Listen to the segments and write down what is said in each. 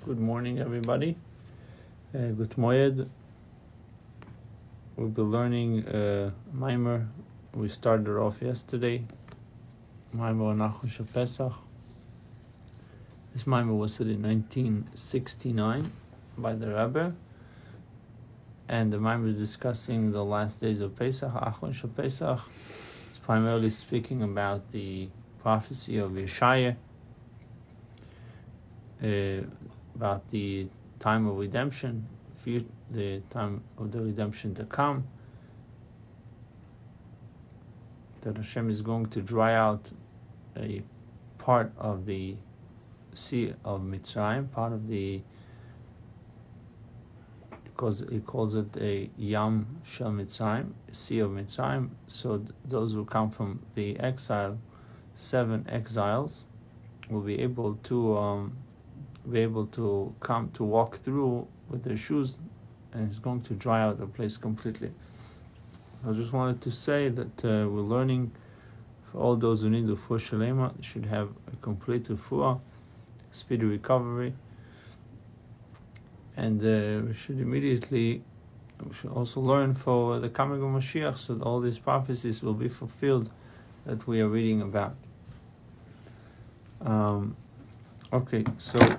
Good morning, everybody. Good Moed. We'll be learning Maimer. We started off yesterday. Maimer Nachush Pesach. This Maimer was said in 1969 by the Rebbe, and the Maimer is discussing the last days of Pesach. Achush Pesach. It's primarily speaking about the prophecy of Yeshaya, about the time of redemption, the time of the redemption to come, that Hashem is going to dry out a part of the Sea of Mitzrayim, part of the, because he calls it a Yam Shel Mitzrayim, Sea of Mitzrayim. So those who come from the exile, 7 exiles, will be able to come to walk through with their shoes, and it's going to dry out the place completely. I just wanted to say that we're learning for all those who need refuah shalema. They should have a complete refuah, speedy recovery, and we should also learn for the coming of Mashiach, so that all these prophecies will be fulfilled that we are reading about. Okay, so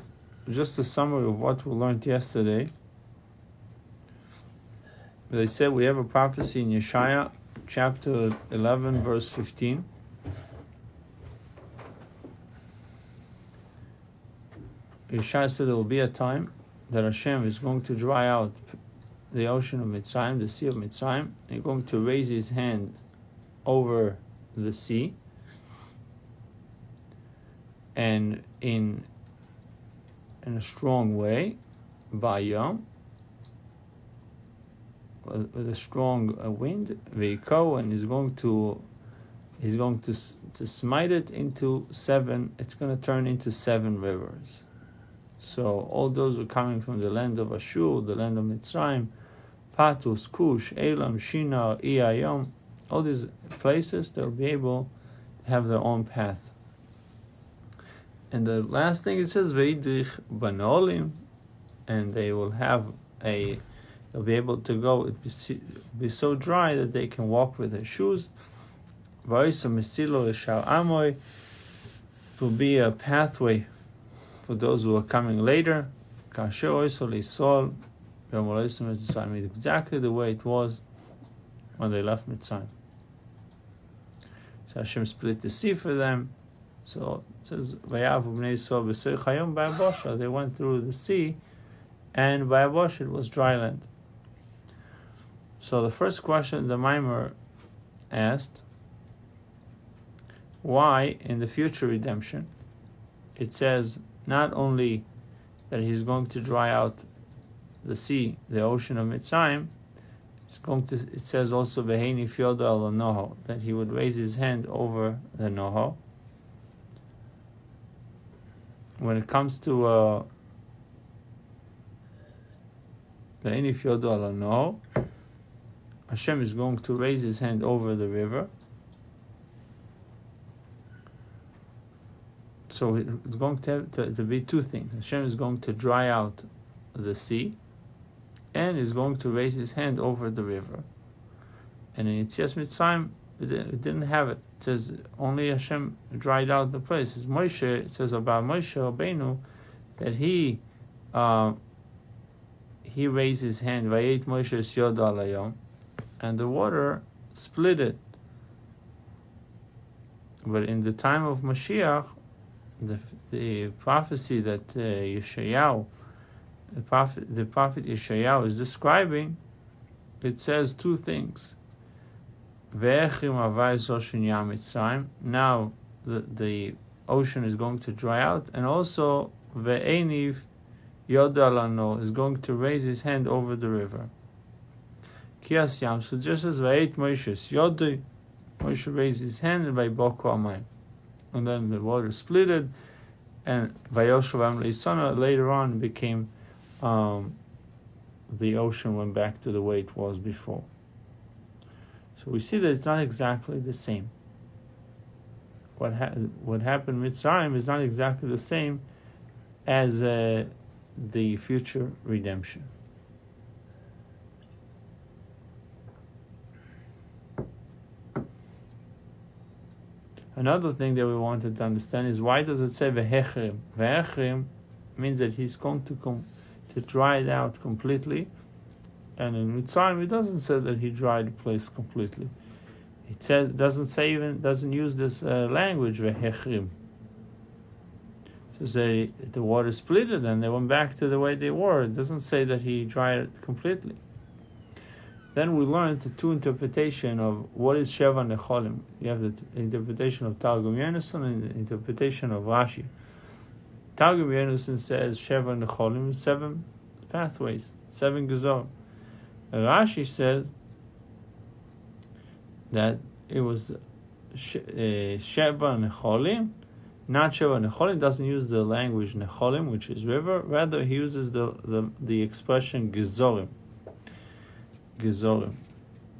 just a summary of what we learned yesterday. They said we have a prophecy in Yeshaya chapter 11 verse 15. Yeshaya said there will be a time that Hashem is going to dry out the ocean of Mitzrayim, the Sea of Mitzrayim, and he's going to raise his hand over the sea, and in a strong way, by Yom, with a strong wind, Veiko, and he's going to smite it into 7. It's going to turn into 7 rivers. So all those who are coming from the land of Ashur, the land of Mitzrayim, Patus, Cush, Elam, Shinar, Iyayom, all these places, they'll be able to have their own path. And the last thing it says, Veidrich Banolim, and they'll be able to go, it'll be so dry that they can walk with their shoes. Vaisa Mesilo Eshar Amoy, it will be a pathway for those who are coming later. Kasher Oisol Isol, exactly the way it was when they left Mitzrayim. So Hashem split the sea for them. So it says, they went through the sea, and by Abosh it was dry land. So the first question the Maimer asked, why in the future redemption it says not only that he's going to dry out the sea, the ocean of Mitzrayim, it says also Vehecherim Havye, that he would raise his hand over the Noho. When it comes to Vehecherim Havye, Hashem is going to raise his hand over the river. So it's going to be 2 things. Hashem is going to dry out the sea, and is going to raise his hand over the river. And in Yetzias Mitzrayim, it didn't have it. It says only Hashem dried out the place. It says about Moshe Rabbeinu that he raised his hand, Vayet Moshe es Yod alayom, and the water split it. But in the time of Mashiach, the prophecy that Yeshayahu, the prophet Yeshayahu is describing, it says 2 things. Vehecherim Havye, now the ocean is going to dry out, and also Ve'eniv Yodalano is going to raise his hand over the river. Kias Yam, so just as Vayet Moshe Yodai, Moshe raised his hand, and by Boku Amayim, and then the water splitted, and Vayoshavam Leisana later on became the ocean went back to the way it was before. So we see that it's not exactly the same. What happened in Mitzrayim is not exactly the same as the future redemption. Another thing that we wanted to understand is, why does it say Vehecherim? Vehecherim means that he's going to dry it out completely, and in Mitzrayim it doesn't say that he dried the place completely. It says, doesn't use this language Vehecherim. So say the water split it and they went back to the way they were. It doesn't say that he dried it completely. Then we learned the two interpretation of what is Sheva Necholim. You have the interpretation of Targum Yonason and the interpretation of Rashi. Targum Yonason says Sheva Necholim is 7 pathways, 7 Gezor. Rashi says that it was Sheva Necholim, not Sheva Necholim. Doesn't use the language Necholim, which is river. Rather, he uses the expression Gezorim. Gezorim,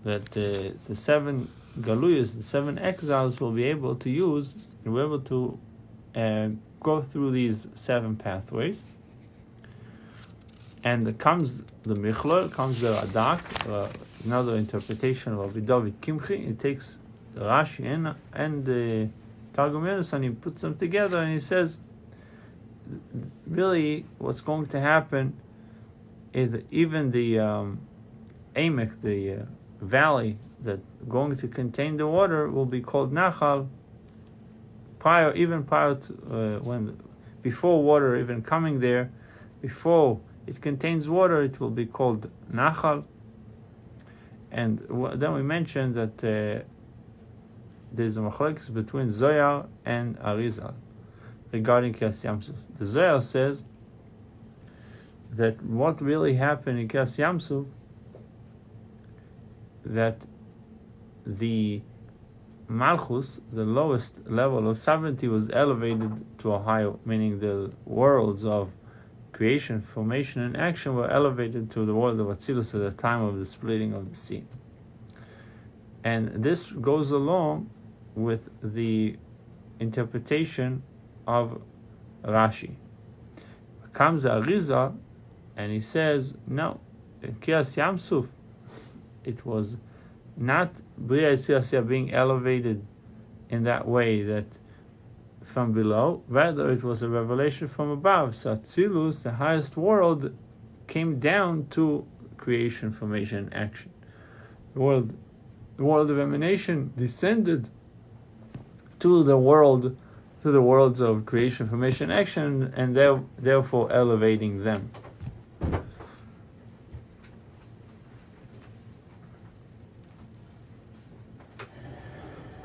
that the 7 galuyas, the 7 exiles, will be able to use, will be able to go through these 7 pathways. And comes the Michlor, comes the Radak, another interpretation of Rabbi David Kimchi. He takes the Rashi and the Targum Yonason and he puts them together, and he says, really, what's going to happen is that even the Amek, the valley that going to contain the water, will be called Nachal prior to before water even coming there, before it contains water, it will be called Nachal. And then we mentioned that there's a machlokes between Zohar and Arizal regarding Kriyas Yamsuf. The Zohar says that what really happened in Kriyas Yamsuf, that the Malchus, the lowest level of sovereignty, was elevated to a higher, meaning the worlds of creation, formation, and action were elevated to the world of Atzilus at the time of the splitting of the sea. And this goes along with the interpretation of Rashi. Comes Arizal, and he says, no, in Kriyas Yamsuf, it was not Bria Yisrael being elevated in that way, that from below, rather it was a revelation from above. So Atzilus, the highest world, came down to creation, formation, and action. The world of emanation descended to the worlds of creation, formation, and action, and therefore elevating them.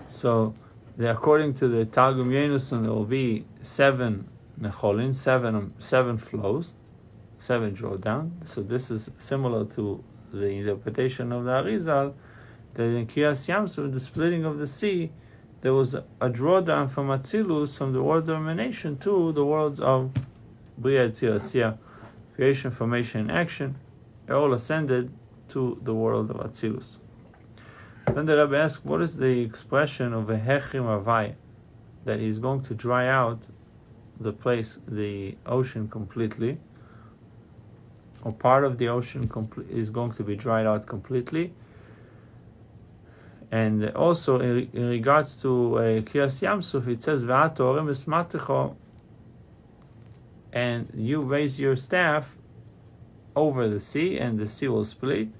So, according to the Targum Yonason, there will be 7 necholin, 7 flows, 7 drawdown. So this is similar to the interpretation of the Arizal, that in Kriyas Yamsuf, the splitting of the sea, there was a drawdown from Atzilus, from the world of emanation, to the worlds of Bria Yitzir, creation, formation, and action. They all ascended to the world of Atzilus. Then the Rebbe asks, what is the expression of Vehecherim Havye, that he's going to dry out the ocean completely, or part of the ocean is going to be dried out completely. And also in regards to Kriyas Yamsuf, it says, V'atorem esmatecho, and you raise your staff over the sea, and the sea will split.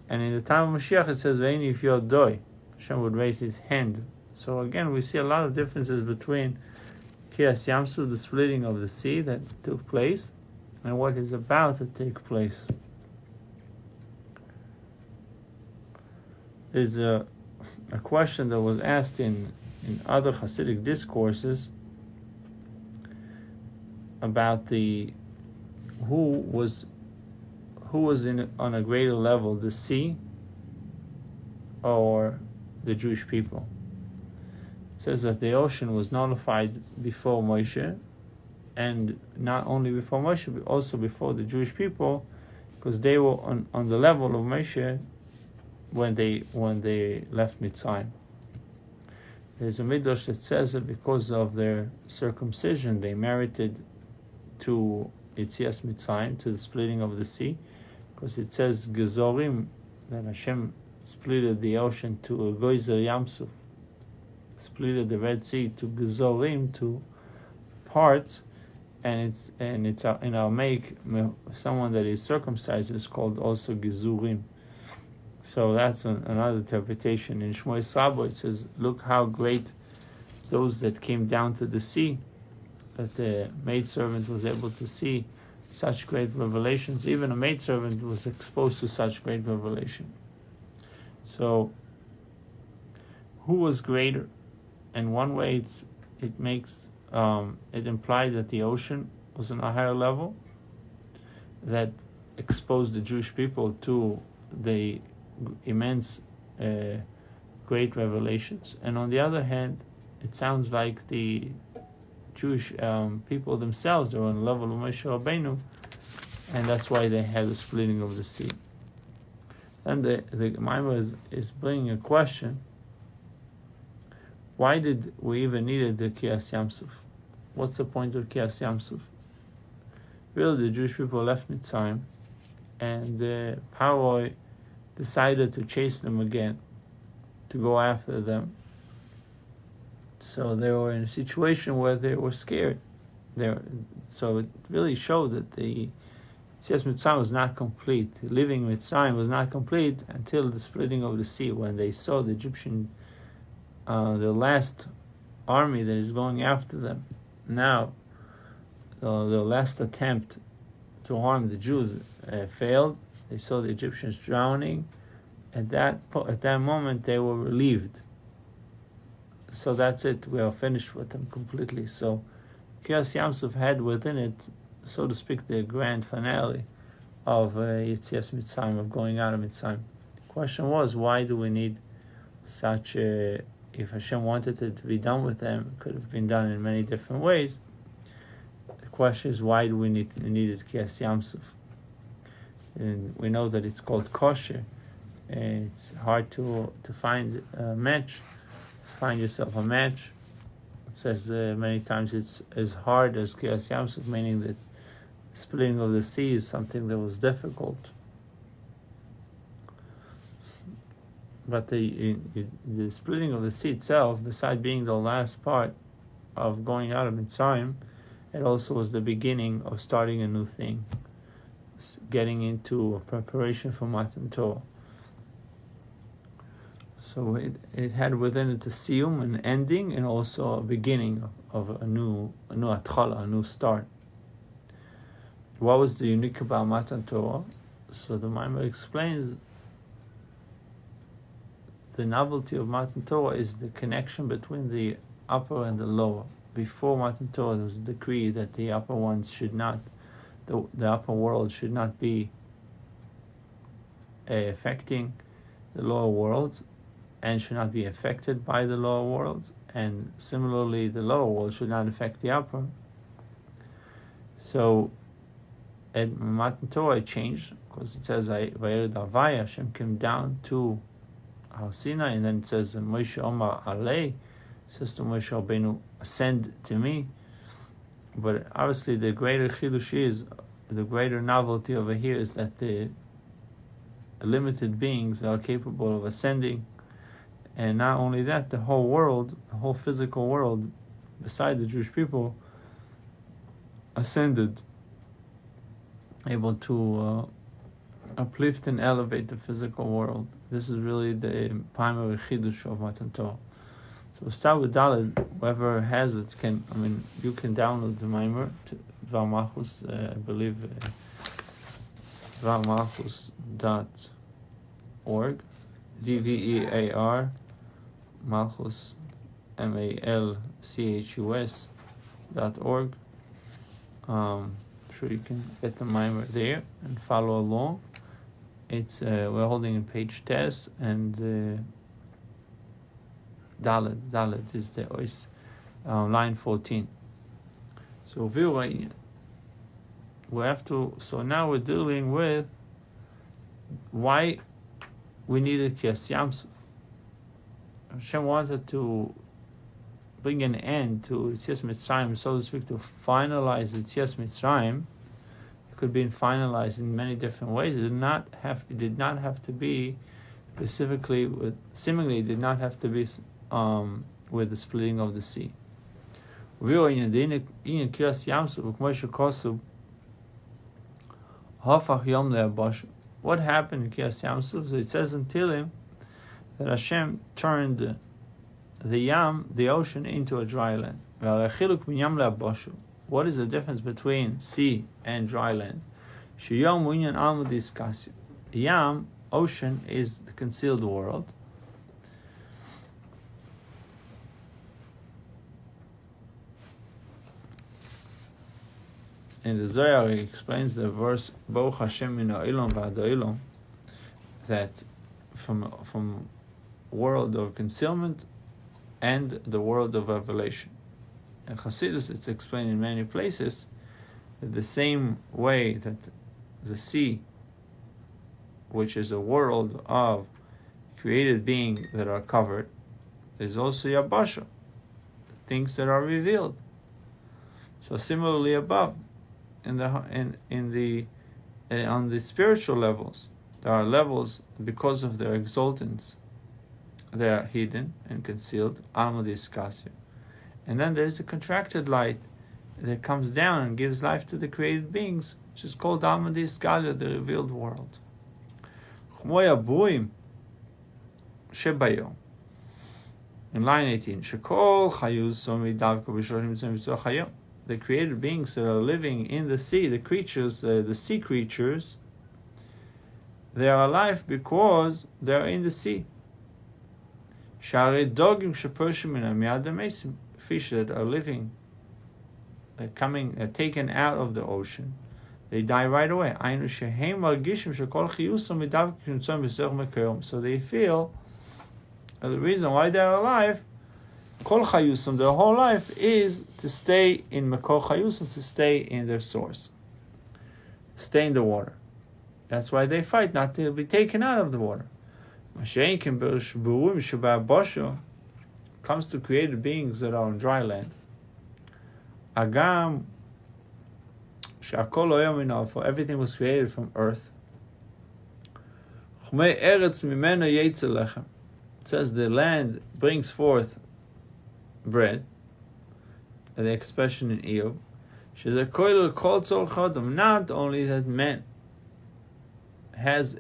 And in the time of Mashiach, it says, "Ve'ini if you're doi," Hashem would raise His hand. So again, we see a lot of differences between Kriyas Yamsuf, the splitting of the sea that took place, and what is about to take place. There's a question that was asked in other Chassidic discourses about who was on a greater level, the sea or the Jewish people. It says that the ocean was nullified before Moshe, and not only before Moshe, but also before the Jewish people, because they were on the level of Moshe when they left Mitzrayim. There's a midrash that says that because of their circumcision, they merited to Yetzias Mitzrayim, to the splitting of the sea, because it says Gezorim, that Hashem splitted the ocean to a Goizer Yamsuf, splitted the Red Sea to Gezorim, to parts, and it's in Aramaic, someone that is circumcised is called also Gezurim. So that's another interpretation. In Shmoy Sabo it says, look how great those that came down to the sea, that the maidservant was able to see such great revelations. Even a maidservant was exposed to such great revelation. So, who was greater? And one way it implied that the ocean was on a higher level, that exposed the Jewish people to the immense great revelations. And on the other hand, it sounds like the Jewish people themselves, they were on the level of Moshe Rabbeinu, and that's why they had the splitting of the sea. And the Maimar is bringing a question: why did we even need the Kriyas Yamsuf? What's the point of Kriyas Yamsuf? Really, the Jewish people left Mitzrayim, and Paroi decided to chase them again, to go after them. So they were in a situation where they were scared. So it really showed that the Yetzias Mitzrayim was not complete. Living Mitzrayim was not complete until the splitting of the sea, when they saw the Egyptian, the last army that is going after them. Now, the last attempt to harm the Jews failed. They saw the Egyptians drowning. At that moment, they were relieved. So that's it. We are finished with them completely. So Kriyas Yamsuf had within it, so to speak, the grand finale of Yetzias Mitzrayim, of going out of Mitzrayim. The question was, why do we need such a... If Hashem wanted it to be done with them, it could have been done in many different ways. The question is, why do we needed Kriyas Yamsuf? And we know that it's called kosher. It's hard to find a match. Find yourself a match. It says many times it's as hard as Kriyas Yamsuf, meaning that splitting of the sea is something that was difficult. But the splitting of the sea itself, besides being the last part of going out of Mitzrayim, it also was the beginning of starting a new thing, getting into a preparation for Matan Torah. So it had within it a siyum, an ending, and also a beginning of a new atchala, a new start. What was the unique about Matan Torah? So the Maimar explains the novelty of Matan Torah is the connection between the upper and the lower. Before Matan Torah, there was a decree that the upper ones should not, the upper world should not be affecting the lower worlds, and should not be affected by the lower worlds, and similarly the lower world should not affect the upper. So at Matan Torah it changed, because it says Vehecherim Havye, Hashem came down to Har Sinai, and then it says Moshe Omar Alei, says to Moshe Rabbeinu, ascend to me. But obviously the greater chidush is, the greater novelty over here is that the limited beings are capable of ascending. And not only that, the whole world, the whole physical world, beside the Jewish people, ascended, able to uplift and elevate the physical world. This is really the primary chidush of Matan Torah. So we'll start with Dalet. Whoever has it you can download the Maimar to Dvar Malchus, I believe, dvarmalchus.org, DVEAR, Malchus, MALCHUS.org. I'm sure you can get the Maimar there and follow along. It's we're holding in page Tes, and Dalet is the ois, line 14. So so now we're dealing with why we needed Kriyas Yamsuf. Hashem wanted to bring an end to Yetzias Mitzrayim, so to speak, to finalize Yetzias Mitzrayim. could be finalized in many different ways. It did not have to be specifically seemingly it did not have to be with the splitting of the sea. What happened in Kriyas Yamsuf? So it says in Tilim that Hashem turned the ocean, into a dry land. What is the difference between sea and dry land? Yam, ocean, is the concealed world. In the Zohar, he explains the verse Baruch Hashem min ha'olam v'ad ha'olam, that from world of concealment and the world of revelation. In Chassidus, it's explained in many places that the same way that the sea, which is a world of created beings that are covered, is also Yabasha, things that are revealed. So similarly above, on the spiritual levels, there are levels because of their exaltance. They are hidden and concealed, alma diskasya. And then there is a contracted light that comes down and gives life to the created beings, which is called alma diskasya, the revealed world. In line 18, the created beings that are living in the sea, the creatures, the sea creatures, they are alive because they are in the sea. Fish that are living, they're taken out of the ocean, they die right away. So they feel the reason why they're alive, Kol Chayusam, their whole life is to stay in Makor Chayusam, to stay in their source, stay in the water. That's why they fight, not to be taken out of the water. Comes to created beings that are on dry land. Agam Shakol Oyamina, for everything was created from earth. It says the land brings forth bread, the expression in Eob, not only that man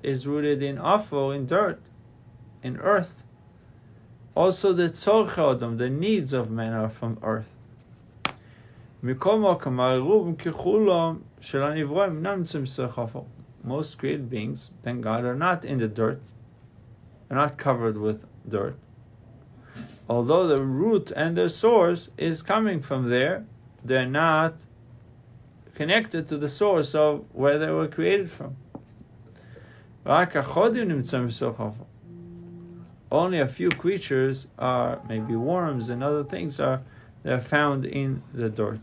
is rooted in afo, in dirt, in earth, also the tzorchei adam, the needs of man, are from earth. Most created beings, thank God, are not in the dirt, are not covered with dirt. Although the root and their source is coming from there, they're not connected to the source of where they were created from. Only a few creatures are, maybe worms and other things, they're found in the dirt.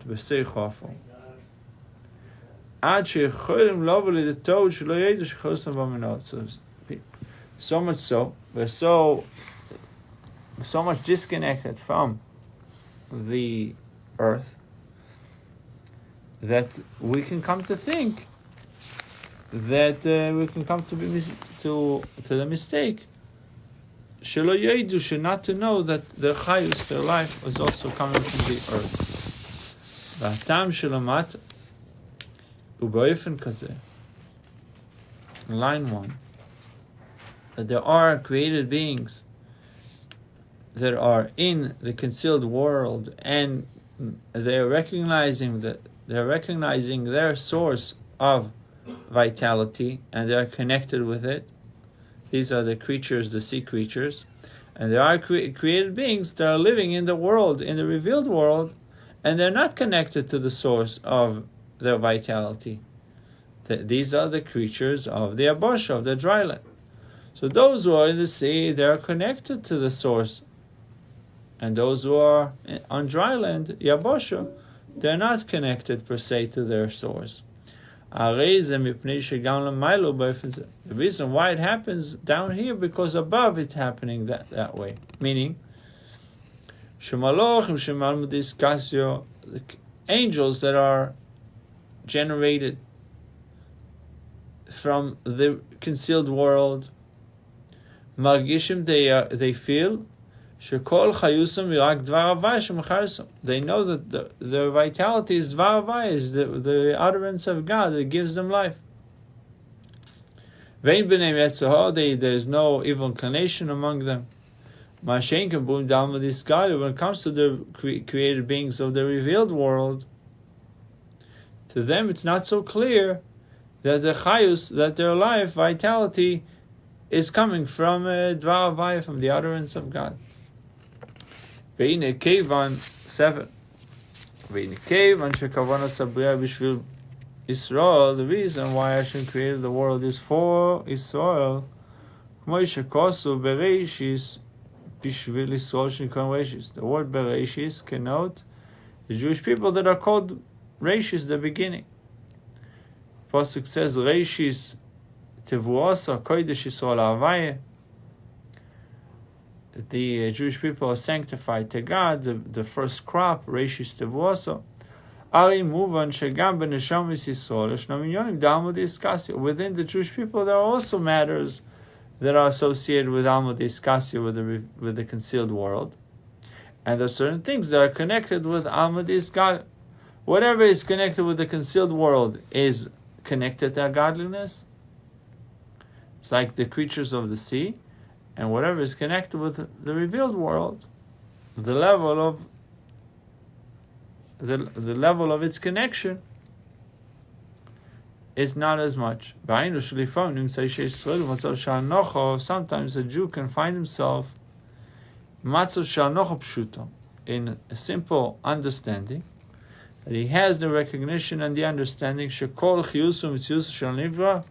So much so, we're so much disconnected from the earth that we can come to think that we can come to the mistake should not to know that their chayus, their life, was also coming from the earth. Line 1, that there are created beings that are in the concealed world, and they're recognizing their source of vitality, and they're connected with it. These are the creatures, the sea creatures, and there are created beings that are living in the world, in the revealed world, and they're not connected to the source of their vitality. These are the creatures of the Abasha, of the dry land. So those who are in the sea, they are connected to the source. And those who are on dry land, Yabasha, they're not connected per se to their source. The reason why it happens down here, because above it's happening that way. Meaning, the angels that are generated from the concealed world. Margishim, they feel shekol chayusam yirak dvar havaya shemacharusam. They know that the vitality is dvar havaya, is the utterance of God that gives them life. Vein b'nei yetzer there is no evil inclination among them. Mashenkem b'um dalma discarded. When it comes to the created beings of the revealed world, to them it's not so clear that the chayus, that their life, vitality, is coming from dvar havaya, from the utterance of God. Ve'ine kevan 7. Ve'ine kevan shekavanas habriya b'shvil Israel. The reason why Hashem created the world is for Israel. K'mo shekosu bereishis b'shvil Israel shenikron reishis. The word bereishis connote the Jewish people that are called reishis, the beginning. Pasuk says reishis tevuosa kodesh Yisrael havaya. The Jewish people are sanctified to God, the first crop, reishis tevuosa. Within the Jewish people, there are also matters that are associated with Alma Diskasya, with the concealed world. And there are certain things that are connected with Alma Diskasya. Whatever is connected with the concealed world is connected to godliness. It's like the creatures of the sea. And whatever is connected with the revealed world, the level of its connection is not as much. Sometimes a Jew can find himself in a simple understanding, that he has the recognition and the understanding that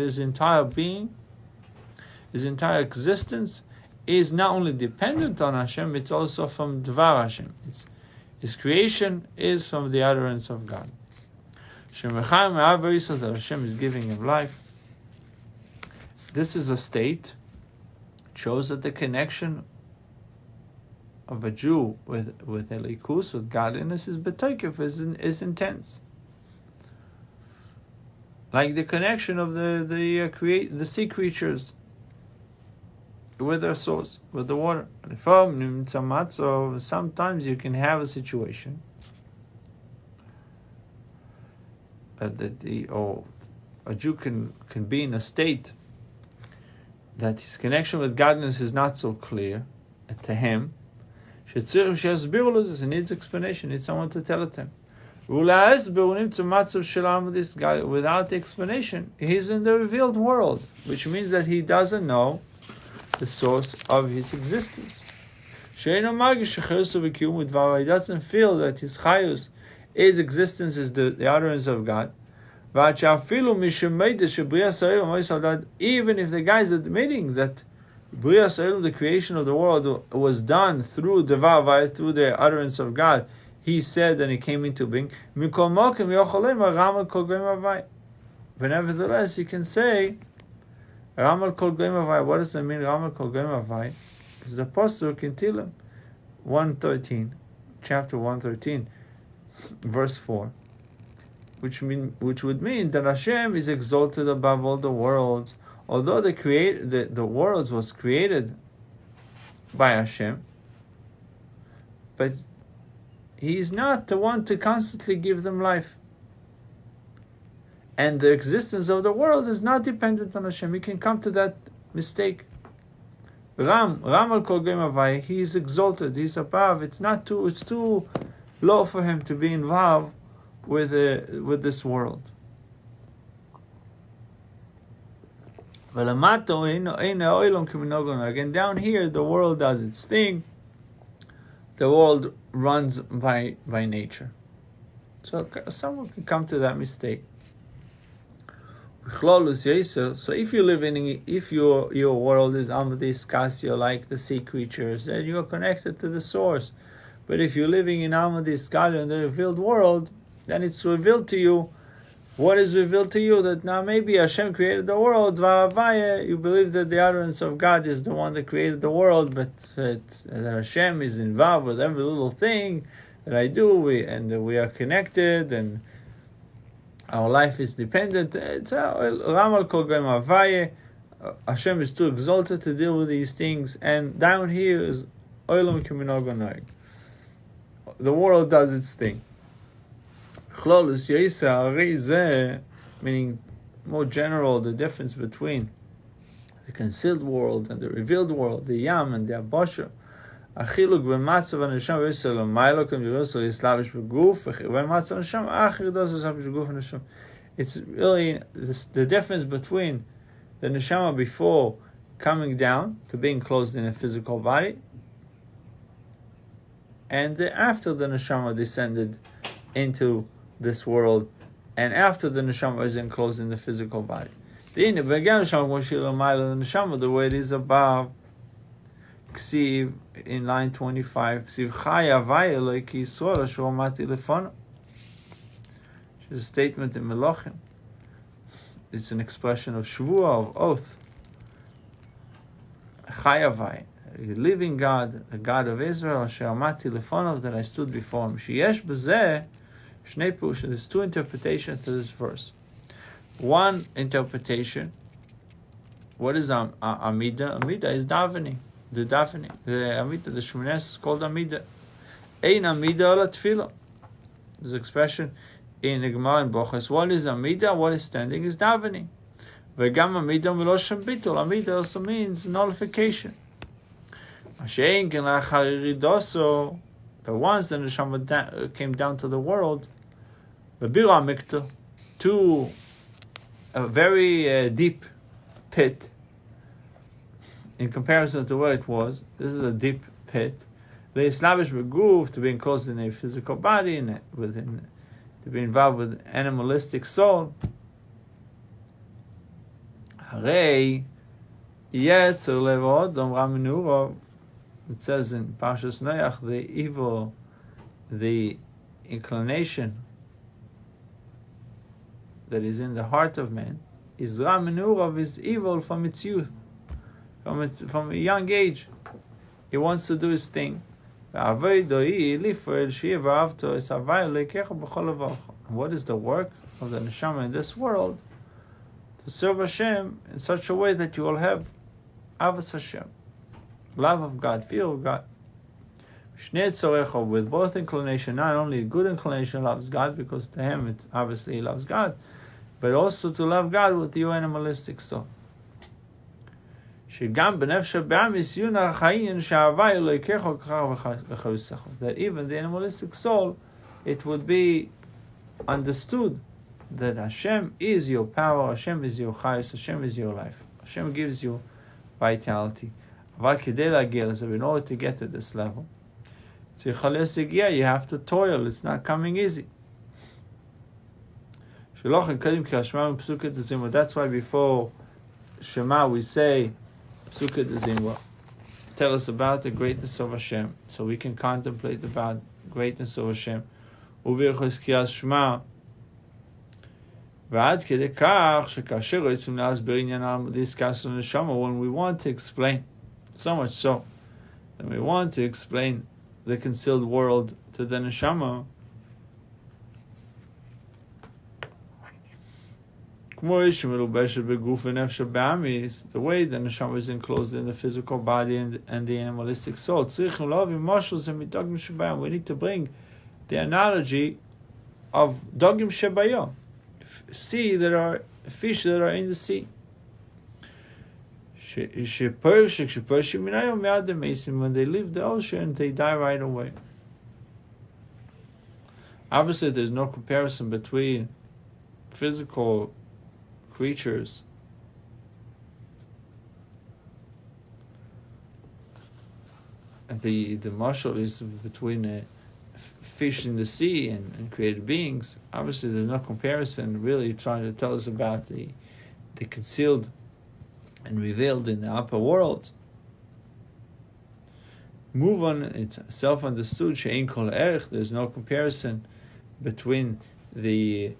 his entire being, his entire existence is not only dependent on Hashem, it's also from Dvar Hashem. His creation is from the utterance of God. Vehecherim Havye, so that Hashem is giving him life. This is a state. It shows that the connection of a Jew with Elikus, with godliness, is betoikef, is intense. Like the connection of the sea creatures with their source, with the water. Sometimes you can have a situation that a Jew can be in a state that his connection with godliness is not so clear to him. He needs explanation, needs someone to tell it to him. Without the explanation, he's in the revealed world, which means that he doesn't know the source of his existence. He doesn't feel that his chayus, his existence, is the utterance of God. Even if the guy is admitting that the creation of the world was done through Devar, through the utterance of God, he said and it came into being. But nevertheless, he can say, Ramal Kol Goyim Havye. What does that mean, Ramal Kol Goyim Havye? It's the pasuk in Tehillim 113, chapter 113, verse 4, which would mean that Hashem is exalted above all the worlds. Although the worlds was created by Hashem, but He is not the one to constantly give them life. And the existence of the world is not dependent on Hashem. We can come to that mistake. Ram al Kol Goyim Havye, he is exalted, he's above. It's too low for him to be involved with this world. Again, down here, the world does its thing. The world runs by nature. So someone can come to that mistake. So if you live if your world is Amadis Kasya, like the sea creatures, then you are connected to the source. But if you're living in Amadis Kasya, in the revealed world, then it's revealed to you. What is revealed to you? That now maybe Hashem created the world, Dvar Havye, you believe that the utterance of God is the one that created the world, but that Hashem is involved with every little thing that I do, and we are connected, and Our life is dependent. It's Ramal Kol Vehecherim Havye. Hashem is too exalted to deal with these things, and down here is Olam K'minogo Noeg. The world does its thing. Chlolus Yisa Ari Zeh, meaning more general, the difference between the concealed world and the revealed world, the Yam and the Abosha. Achiluk b'matzav haneshama v'yisrael l'maylo kan v'yisrael yislavish b'guf v'matzav haneshama achir dos yislavish b'guf haneshama. It's really the difference between the neshama before coming down to being closed in a physical body, and after the neshama descended into this world, and after the neshama is enclosed in the physical body. The neshama, the way it is above, Ksiv in line 25, Ksiv Chay Havye Eloki Yisrael Asher Amati Lefono. Which is a statement in Melachim. It's an expression of Shvuah, of oath. Chay Havye, the living God, the God of Israel, Asher Amati Lefono, that I stood before him. Sheyesh B'zeh Shnei Purushim. There's two interpretations to this verse. One interpretation, what is Amida? Amida is davening. The davening. The Amida, the Shemoneh is called Amida. Ein Amida ala Tefillah. There's an expression in the Gemara and Bochas. What is Amida? What is standing is davening. V'gam Amida miloshem bitul. Amida also means nullification. Mashein ken lachar iridoso. But once the neshama came down to the world, v'bira mikta, to a very deep pit. In comparison to where it was, this is a deep pit. Leislavish beguf, to be enclosed in a physical body, to be involved with animalistic soul. Harei yetzer lev odom ra menuro. It says in Parshas Noach, the inclination that is in the heart of man is ra menuro, is evil from its youth. From a young age, he wants to do his thing. And what is the work of the neshama in this world? To serve Hashem in such a way that you will have avos Hashem, love of God, fear of God. With both inclination, not only good inclination loves God, because to him it's obviously he loves God, but also to love God with your animalistic soul. That even the animalistic soul, it would be understood that Hashem is your power, Hashem is your chayus, Hashem is your life. Hashem gives you vitality. In order to get to this level, you have to toil. It's not coming easy. That's why before Shema we say Psukkah de Zimra, tell us about the greatness of Hashem, so we can contemplate about greatness of Hashem. Uvirchos Kriyas Shema, ועד כדי כך שכאשר רוצים להסביר עניין הדיסקוס לנשמה, when we want to explain, so much so, that we want to explain the concealed world to the neshama, the way the neshama is enclosed in the physical body and the animalistic soul. We need to bring the analogy of dogim shebayom, sea that are fish that are in the sea. When they leave the ocean, they die right away. Obviously, there's no comparison between physical creatures the mashal is between a fish in the sea and created beings. Obviously there's no comparison really trying to tell us about the concealed and revealed in the upper worlds. Move on, it's self-understood, she'ein kol erech, there's no comparison between the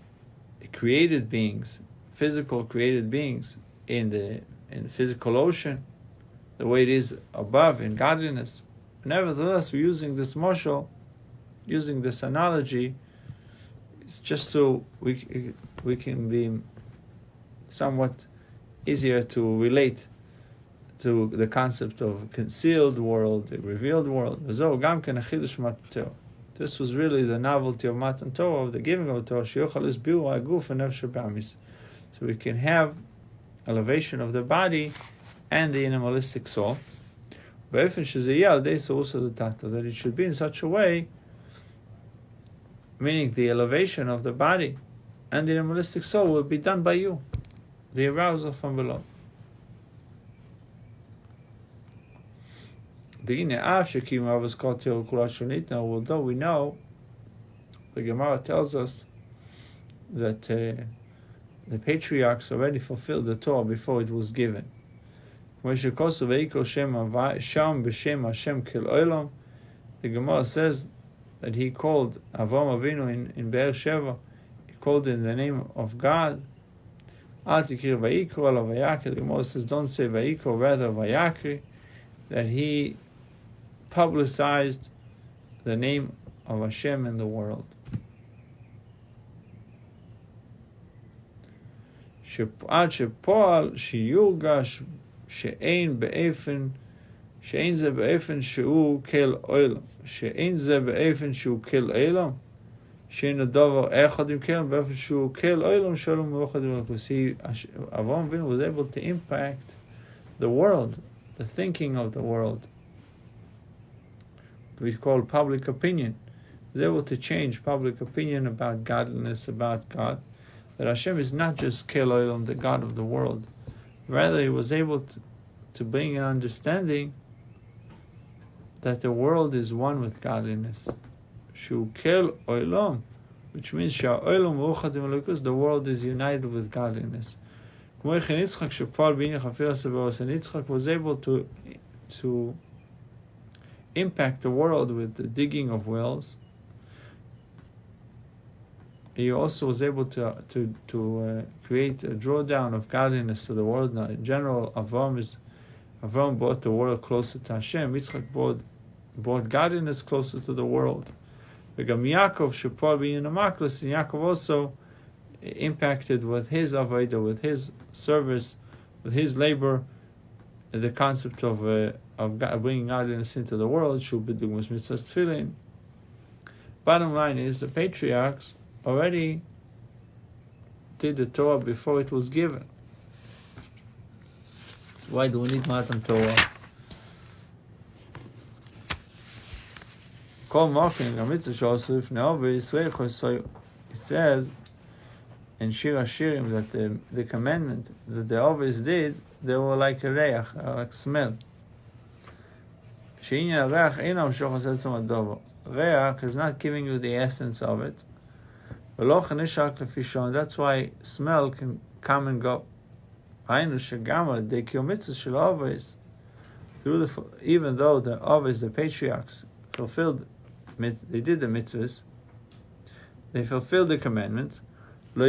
created beings, physical created beings in the physical ocean, the way it is above in godliness. Nevertheless, we're using this mashal, using this analogy, it's just so we we can be somewhat easier to relate to the concept of concealed world, the revealed world. This was really the novelty of Matan Torah, of the giving of Torah. So we can have elevation of the body and the animalistic soul. That it should be in such a way, meaning the elevation of the body and the animalistic soul will be done by you, the arousal from below. Although we know, the Gemara tells us that the patriarchs already fulfilled the Torah before it was given. The Gemara says that he called Avraham Avinu in Be'er Sheva, he called in the name of God. The Gemara says, don't say Vayikro, rather Vayakri, that he publicized the name of Hashem in the world. שאין זה באופן שהוא כל עולם. שאין זה באופן שהוא כל עולם. שאין הדבר אחד עם כל, באופן שהוא כל עולם שלום מאוחד עם הלכות. See, Avraham Avinu was able to impact the world, the thinking of the world. We call public opinion. He was able to change public opinion about godliness, about God. That Hashem is not just Kel Olam, the God of the world. Rather, he was able to bring an understanding that the world is one with godliness. Shu Kel Olam, which means Sha'olam U'chad im Elokus, the world is united with godliness. And Yitzchak was able to impact the world with the digging of wells. He also was able to create a drawdown of godliness to the world. Now, in general, Avram brought the world closer to Hashem. Yitzchak brought godliness closer to the world. And Yaakov also impacted with his avodah, with his service, with his labor, the concept of bringing godliness into the world. Bottom line is, the patriarchs already did the Torah before it was given. So why do we need Matan Torah? It says in Shir Hashirim that the commandment that they always did, they were like a reach, like smell. Reach is not giving you the essence of it. That's why smell can come and go. Even though the patriarchs fulfilled, they did the mitzvahs, they fulfilled the commandments, but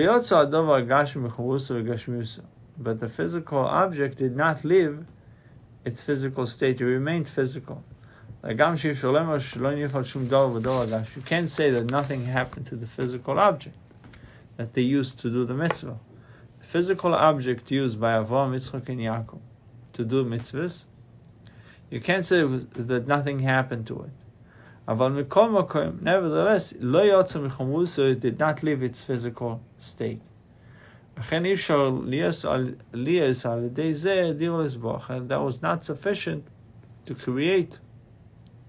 the physical object did not leave its physical state, it remained physical. You can't say that nothing happened to the physical object that they used to do the mitzvah. The physical object used by Avraham, Yitzchak, and Yaakov to do mitzvahs, you can't say that nothing happened to it. Nevertheless, it did not leave its physical state. And that was not sufficient to create,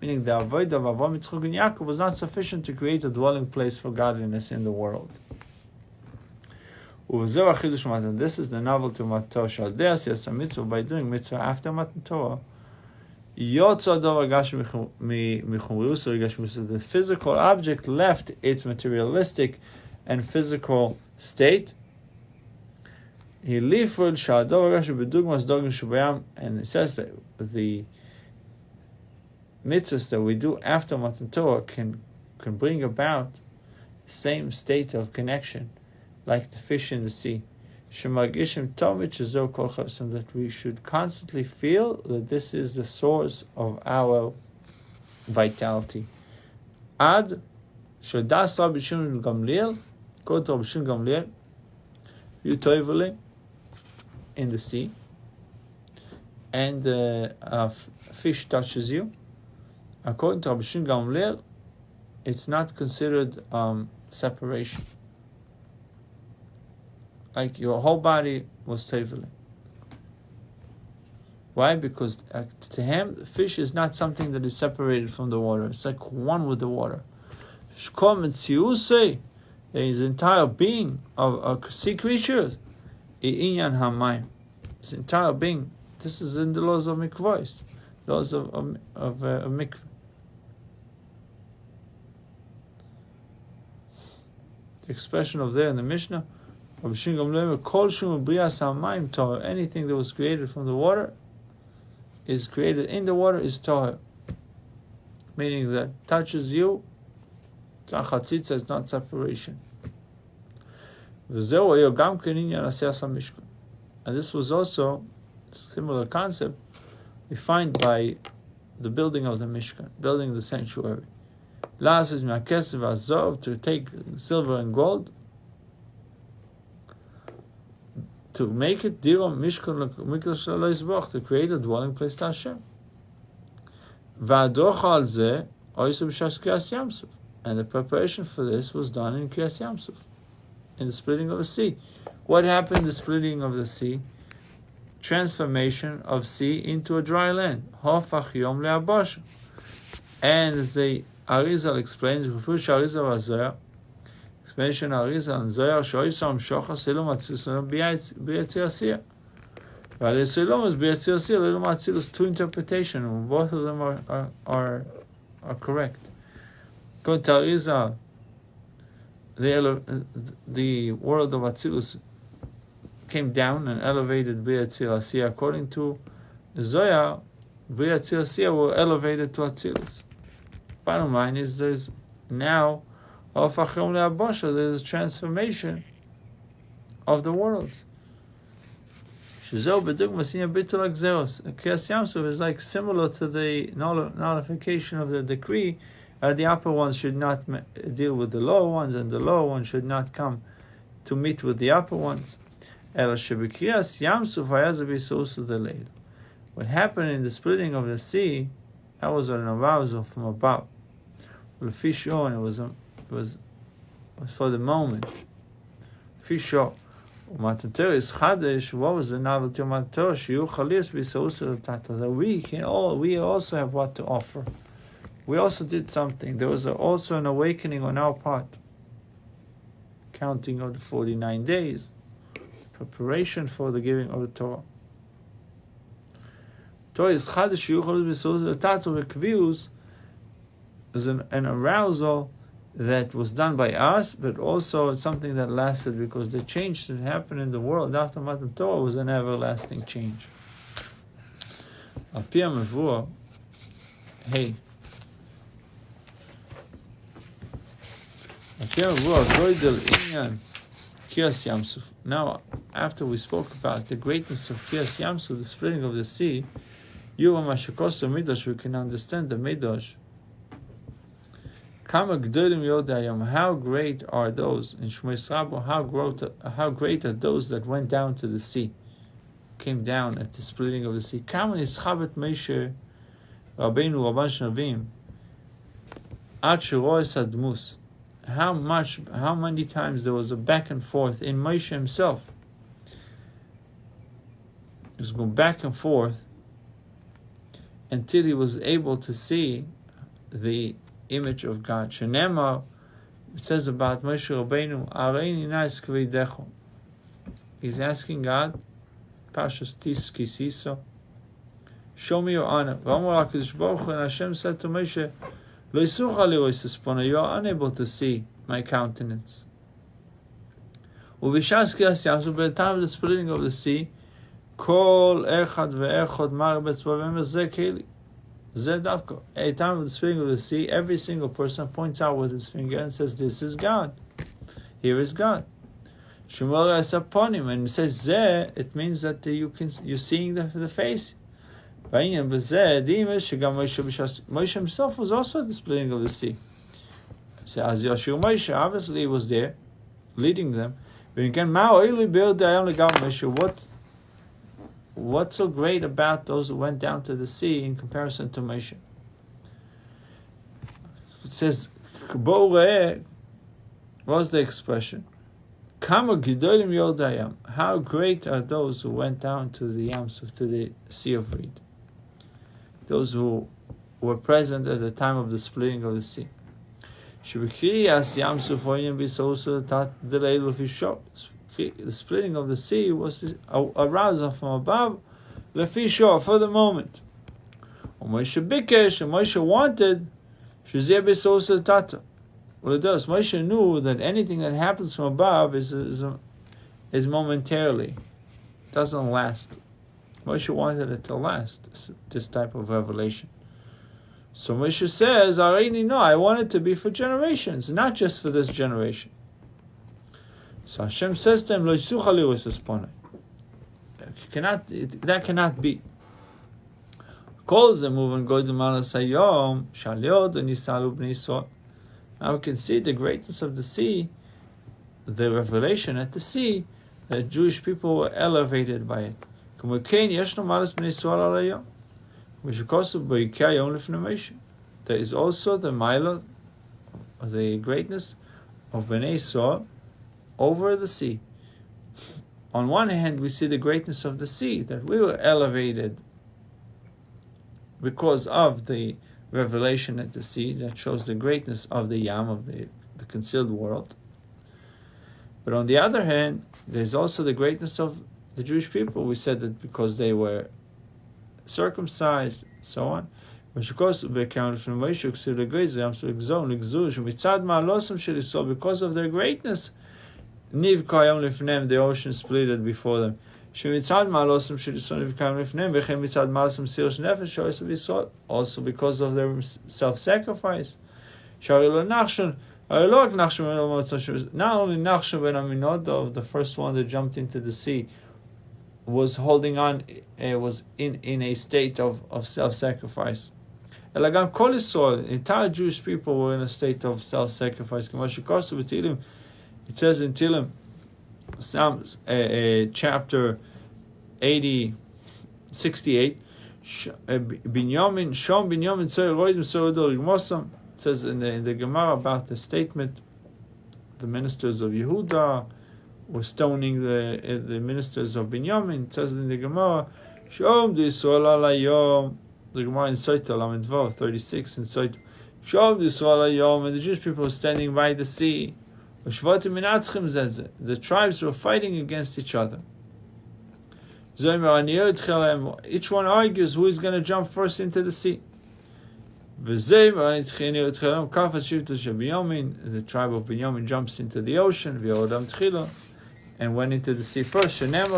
meaning the avodah of Avraham, Yitzchak, and Yaakov was not sufficient to create a dwelling place for godliness in the world. And this is the novelty of Matan Torah. By doing mitzvah after Matan Torah, the physical object left its materialistic and physical state. And it says that the mitzvahs that we do after Matan Torah can bring about the same state of connection, like the fish in the sea. That we should constantly feel that this is the source of our vitality. Ad Shadas Rabbi Shimon Gamliel, go to Rabbi Shimon Gamliel, you toivele in the sea, and a fish touches you, according to Rabbi Gamliel, it's not considered separation. Like your whole body was toivele. Why? Because to him, the fish is not something that is separated from the water. It's like one with the water. His entire being of sea creatures, his entire being. This is in the laws of mikvahs, laws of mikvah. The expression of there in the Mishnah, anything that was created from the water is created in the water is tahor, meaning that touches you. Chatzitza is not separation. And this was also a similar concept we find by the building of the Mishkan, building the sanctuary. To take silver and gold, to make it to create a dwelling place to Hashem. And the preparation for this was done in Kriyas Yamsuf, in the splitting of the sea. What happened in the splitting of the sea? Transformation of sea into a dry land. Hofach Yom le'abasha. And as the Arizal explains, explanation Arizal and Zoyar Shoisam Shocha Silum Atzilus B'Yetziasiyah. While the Silum is B'Yetziasiyah, Lilum Atzilus, two interpretations, and both of them are correct. According to Arizal, the world of Atzilus came down and elevated B'Yetziasiyah. According to Zoyar, B'Yetziasiyah were elevated to Atzilus. Bottom line is there's now there's a transformation of the world. Kriyas Yamsuf is like similar to the nullification of the decree. The upper ones should not deal with the lower ones, and the lower ones should not come to meet with the upper ones. What happened in the splitting of the sea, that was an arousal from above. Fish on, it was for the moment. Fish on. Umatanter is chadash. What was the novelty of Matanter? Shiur chalis b'sausa l'tata. We also have what to offer. We also did something. There was also an awakening on our part. Counting of the 49 days, preparation for the giving of the Torah. Torah is chadash shiur chalis b'sausa l'tata. Rekvius is an arousal that was done by us, but also it's something that lasted, because the change that happened in the world after Matan Torah was an everlasting change. Al-Pi HaMevua, hey. Al-Pi HaMevua, Goydel Inyan, Kriyas Yamsuf. Now, after we spoke about the greatness of Kriyas Yamsuf, the splitting of the sea, Yuva Mashakosu Midrash, we can understand the Midrash. How great are those in Shmos Rabbo? How great are those that went down to the sea, came down at the splitting of the sea? How many times there was a back and forth in Moshe himself? He was going back and forth until he was able to see the image of God. Shenema, it says about Moshe Rabbeinu, Areini nais kvidecho. He's asking God, Pashas Tis Kisiso, show me your honor. V'amar HaKadosh Baruch Hu, and Hashem said to Moshe, Lo yisucha lirois espona, you are unable to see my countenance. Uvishas Kriyas Yamsuf, by the time of the splitting of the sea, Kol echad ve'echad mar betzva v'emer zeh keli. Zedavko. At the time of the splitting of the sea, every single person points out with his finger and says, "This is God. Here is God." Shemor esaponim, and it says Zeh, it means that you're seeing the face. Moshe himself was also at the splitting of the sea. So as Yashir Moshe, obviously he was there, leading them. What's so great about those who went down to the sea in comparison to Moshe? It says, what was the expression? How great are those who went down to the Yamsuf, to the Sea of Reed? Those who were present at the time of the splitting of the sea. The splitting of the sea was arousal from above, lefi shor, for the moment. Moshe bikesh, and Moshe wanted, what it does, Moshe knew that anything that happens from above is momentarily, doesn't last. Moshe wanted it to last, this type of revelation. So Moshe says, I already know, I want it to be for generations, not just for this generation. So Hashem says to him, that cannot be. Now we can see the greatness of the sea, the revelation at the sea, that Jewish people were elevated by it. There is also the milah, the greatness of Bnei Yisrael over the sea. On one hand, we see the greatness of the sea, that we were elevated because of the revelation at the sea, that shows the greatness of the Yam, of the concealed world. But on the other hand, there's also the greatness of the Jewish people. We said that because they were circumcised, so on. Because of their greatness, the ocean split before them. Also because of their self-sacrifice. Not only Nachshon ben Amminadab, the first one that jumped into the sea, was holding on, was in a state of self-sacrifice. The entire Jewish people were in a state of self-sacrifice. It says in Tehillim, Psalms, chapter 68, it says in the Gemara about the statement, the ministers of Yehuda were stoning the ministers of Binyamin. It says in the Gemara, the Gemara in Soita, Lamed Vav 36 in Soita, and the Jewish people were standing by the sea. The tribes were fighting against each other. Each one argues who is going to jump first into the sea. The tribe of Binyamin jumps into the ocean, and went into the sea first. Binyamin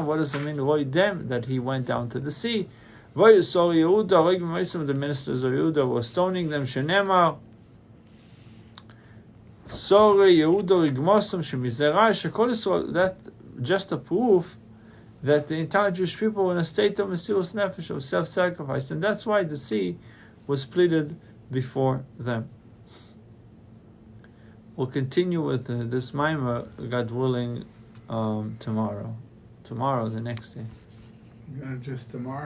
what does it mean, roidem? That he went down to the sea. The ministers of Yehuda were stoning them. That just a proof that the entire Jewish people were in a state of mysterious nefesh, of self-sacrifice, and that's why the sea was splitted before them. We'll continue with this Maimah, God willing, tomorrow. Tomorrow, the next day. Just tomorrow?